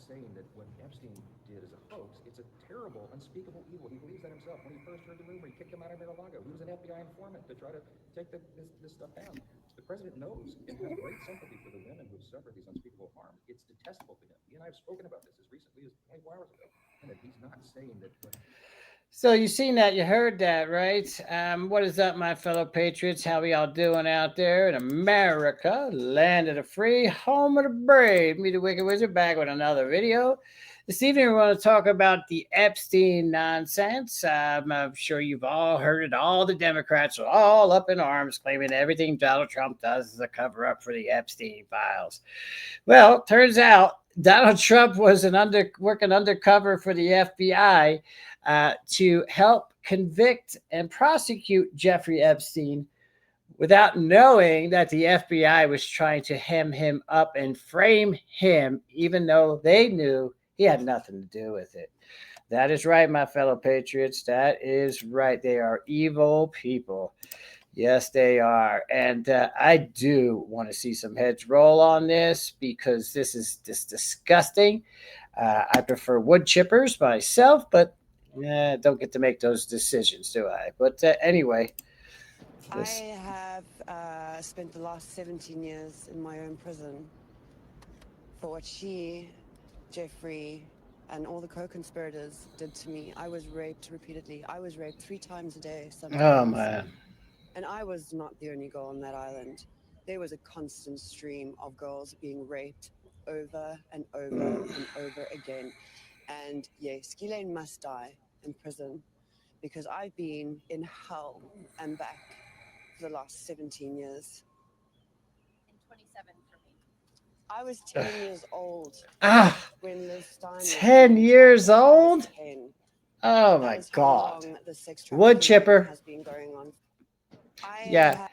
saying that what Epstein did is a hoax. It's a terrible, unspeakable evil. He believes that himself. When he first heard the rumor, he kicked him out of Mar-a-Lago. He was an FBI informant to try to take this stuff down. The president knows and has great sympathy for the women who have suffered these unspeakable harms. It's detestable to him. He and I have spoken about this as recently as 24 hours ago. And that he's not saying that. So you seen that, you heard that, right? What is up, my fellow patriots? How we all doing out there in America, land of the free, home of the brave? Me, the Wicked Wizard, back with another video. This evening, we want to talk about the Epstein nonsense. I'm sure you've all heard it. All the Democrats are all up in arms, claiming everything Donald Trump does is a cover up for the Epstein files. Well, turns out Donald Trump was working undercover for the FBI to help convict and prosecute Jeffrey Epstein without knowing that the FBI was trying to hem him up and frame him, even though they knew he had nothing to do with it. That is right, my fellow patriots. That is right. They are evil people. Yes, they are. And I do want to see some heads roll on this because this is just disgusting. I prefer wood chippers myself, but don't get to make those decisions, do I? But anyway. I have spent the last 17 years in my own prison for what she, Jeffrey, and all the co-conspirators did to me. I was raped repeatedly. I was raped 3 times a day sometimes. Oh, man. And I was not the only girl on that island. There was a constant stream of girls being raped over and over and over again. And yes, Ghislaine must die in prison because I've been in hell and back for the last 17 years. And 27 for me. I was 10 years old when Liz Stein 10 years old? 10. Oh, my God. The sex Wood chipper. has been going on. Yeah.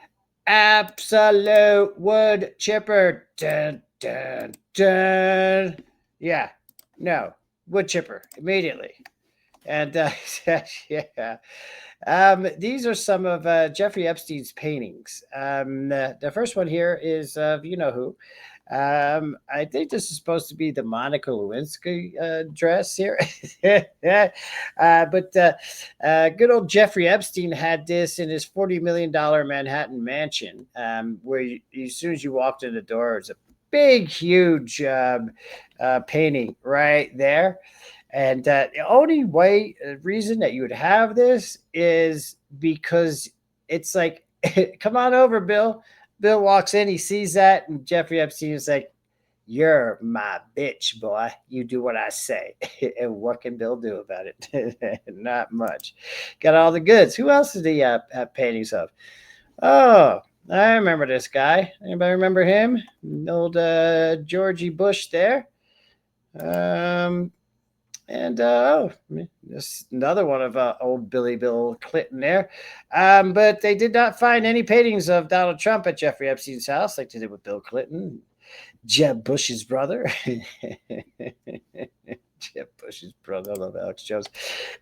Absolute wood chipper. Dun, dun, dun. Yeah. No. Wood chipper. Immediately. And yeah. These are some of Jeffrey Epstein's paintings. The first one here is of you know who. I think this is supposed to be the Monica Lewinsky dress here. But good old Jeffrey Epstein had this in his $40 million Manhattan mansion, where as soon as you walked in the door, it's a big, huge painting right there. And the only reason that you would have this is because it's like, come on over, Bill. Bill walks in, he sees that, and Jeffrey Epstein is like, "You're my bitch, boy. You do what I say." And what can Bill do about it? Not much. Got all the goods. Who else did he have paintings of? Oh, I remember this guy. Anybody remember him? Old Georgie Bush there. And this another one of old Bill Clinton there. But they did not find any paintings of Donald Trump at Jeffrey Epstein's house like they did with Bill Clinton, Jeb Bush's brother. Jeb Bush's brother. I love Alex Jones.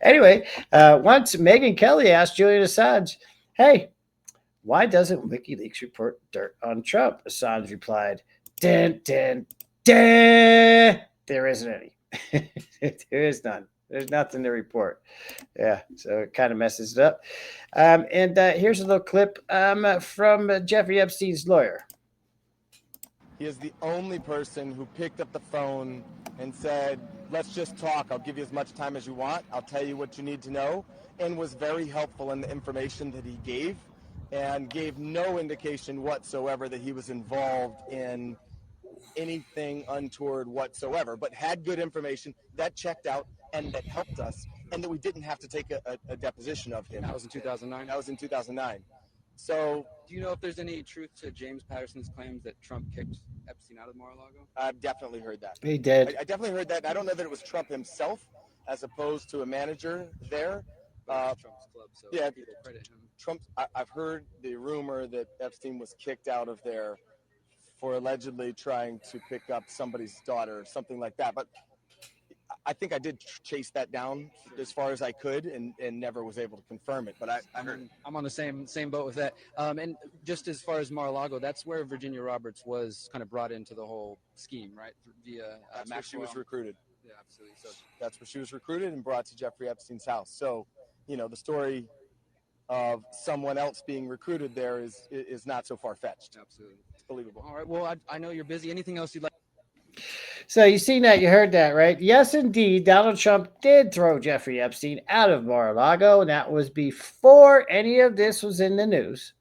Anyway, once Megyn Kelly asked Julian Assange, "Hey, why doesn't WikiLeaks report dirt on Trump?" Assange replied, "Dun, dun, dun. There isn't any." There is none. There's nothing to report. Yeah, so it kind of messes it up. And here's a little clip from Jeffrey Epstein's lawyer. He is the only person who picked up the phone and said, "Let's just talk. I'll give you as much time as you want. I'll tell you what you need to know," and was very helpful in the information that he gave and gave no indication whatsoever that he was involved in anything untoward whatsoever, but had good information that checked out and that helped us, and that we didn't have to take a deposition of him. That was in 2009? That was in 2009. So, do you know if there's any truth to James Patterson's claims that Trump kicked Epstein out of Mar-a-Lago? I've definitely heard that. He did. I definitely heard that. I don't know that it was Trump himself as opposed to a manager there. Trump's club, so yeah, people credit him. Trump. I've heard the rumor that Epstein was kicked out of there for allegedly trying to pick up somebody's daughter or something like that. But I think I did chase that down as far as I could, and never was able to confirm it. But I heard. I'm on the same boat with that. And just as far as Mar-a-Lago, that's where Virginia Roberts was kind of brought into the whole scheme, right? Via That's where she Maxwell. was recruited. Yeah, absolutely. So That's where she was recruited and brought to Jeffrey Epstein's house. So, the story of someone else being recruited there is not so far-fetched. absolutely. It's believable. All right. Well, I know you're busy. Anything else you'd like? So you seen that, you heard that, right? Yes, indeed, Donald Trump did throw Jeffrey Epstein out of Mar-a-Lago, and that was before any of this was in the news.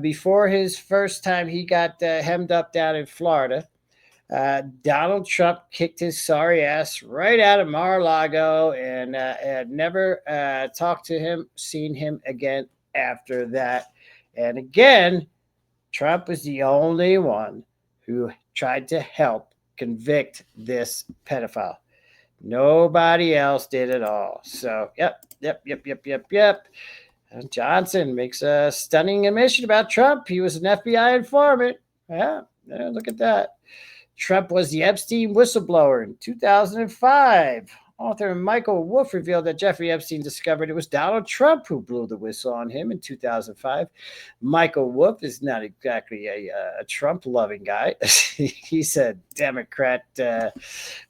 Before his first time he got hemmed up down in Florida, Donald Trump kicked his sorry ass right out of Mar-a-Lago and had never talked to him, seen him again after that. And again, Trump was the only one who tried to help convict this pedophile. Nobody else did at all. So, yep. Johnson makes a stunning admission about Trump. He was an FBI informant. Yeah, look at that. Trump was the Epstein whistleblower in 2005. Author Michael Wolff revealed that Jeffrey Epstein discovered it was Donald Trump who blew the whistle on him in 2005. Michael Wolff is not exactly a Trump-loving guy. He's a Democrat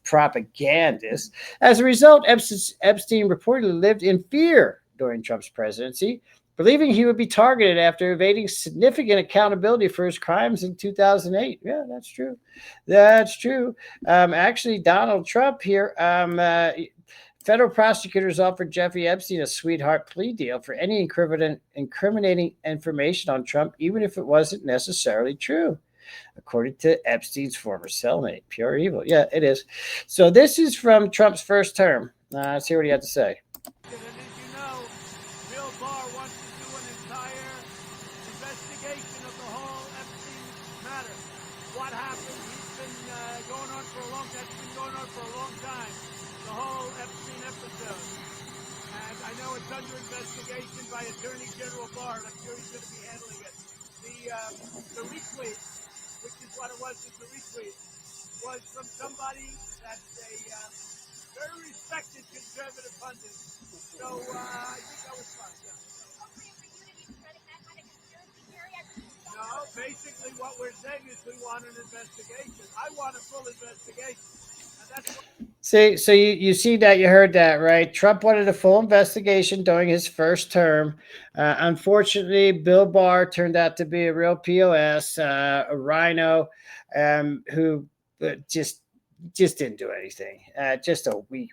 propagandist. As a result, Epstein reportedly lived in fear during Trump's presidency, believing he would be targeted after evading significant accountability for his crimes in 2008. Yeah, that's true. That's true. Actually, Donald Trump here, federal prosecutors offered Jeffrey Epstein a sweetheart plea deal for any incriminating information on Trump, even if it wasn't necessarily true, according to Epstein's former cellmate. Pure evil. Yeah, it is. So this is from Trump's first term. Let's hear what he had to say. Bill Barr wants to do an entire investigation of the whole Epstein matter. What happened? He's been going on for a long time. It's been going on for a long time. The whole Epstein episode. And I know it's under investigation by Attorney General Barr, and I'm sure he's going to be handling it. The retweet, which is what it was, the retweet, was from somebody that's a very respected conservative pundit. So I think that was fun, yeah. No, basically what we're saying is we want an investigation. I want a full investigation. And that's what... See, so you see that, you heard that, right? Trump wanted a full investigation during his first term. Unfortunately, Bill Barr turned out to be a real POS, a rhino, who just didn't do anything. Just a weak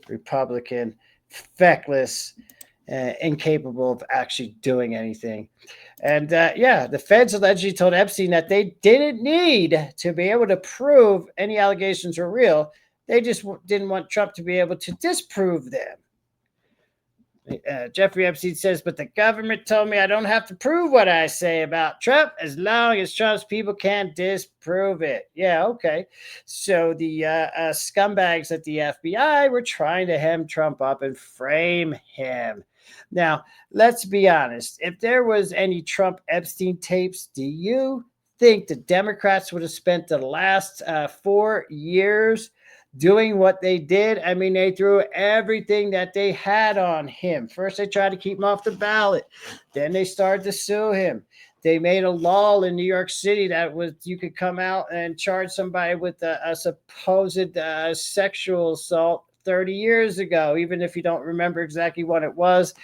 Republican, feckless, incapable of actually doing anything. And the feds allegedly told Epstein that they didn't need to be able to prove any allegations were real. They just didn't want Trump to be able to disprove them. Jeffrey Epstein says, but the government told me I don't have to prove what I say about Trump as long as Trump's people can't disprove it. Yeah, okay. So the scumbags at the FBI were trying to hem Trump up and frame him. Now, let's be honest. If there was any Trump Epstein tapes, do you think the Democrats would have spent the last 4 years doing what they did? I mean, they threw everything that they had on him. First, they tried to keep him off the ballot. Then they started to sue him. They made a law in New York City that was you could come out and charge somebody with a supposed sexual assault 30 years ago, even if you don't remember exactly what it was,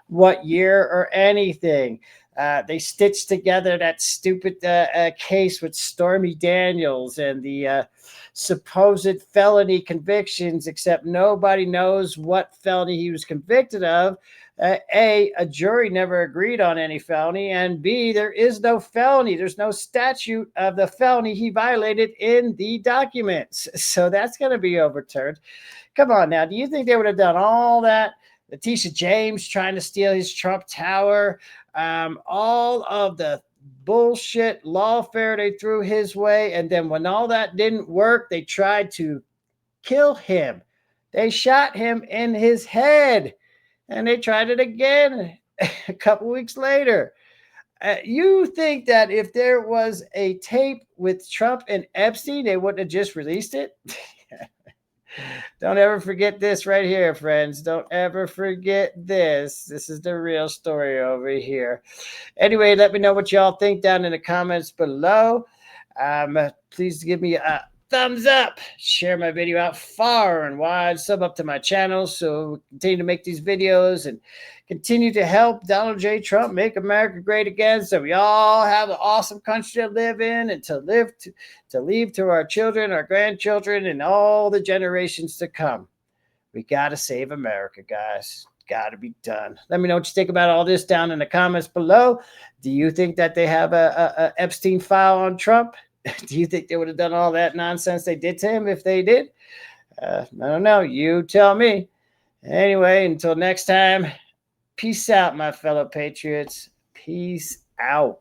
what year, or anything. They stitched together that stupid case with Stormy Daniels and the supposed felony convictions, except nobody knows what felony he was convicted of. A jury never agreed on any felony, and B, there is no felony. There's no statute of the felony he violated in the documents. So that's going to be overturned. Come on now. Do you think they would have done all that? Letitia James trying to steal his Trump Tower, all of the bullshit lawfare they threw his way. And then when all that didn't work, they tried to kill him. They shot him in his head, and they tried it again a couple weeks later. You think that if there was a tape with Trump and Epstein, they wouldn't have just released it? Don't ever forget this right here, friends. Don't ever forget this. This is the real story over here. Anyway, let me know what y'all think down in the comments below. Please give me a thumbs up. Share my video out far and wide. Sub up to my channel so we continue to make these videos and continue to help Donald J. Trump make America great again, so we all have an awesome country to live in and to leave to our children, our grandchildren, and all the generations to come. We got to save America, guys. Got to be done. Let me know what you think about all this down in the comments below. Do you think that they have a Epstein file on Trump? Do you think they would have done all that nonsense they did to him if they did? I don't know. You tell me. Anyway, until next time, peace out, my fellow patriots. Peace out.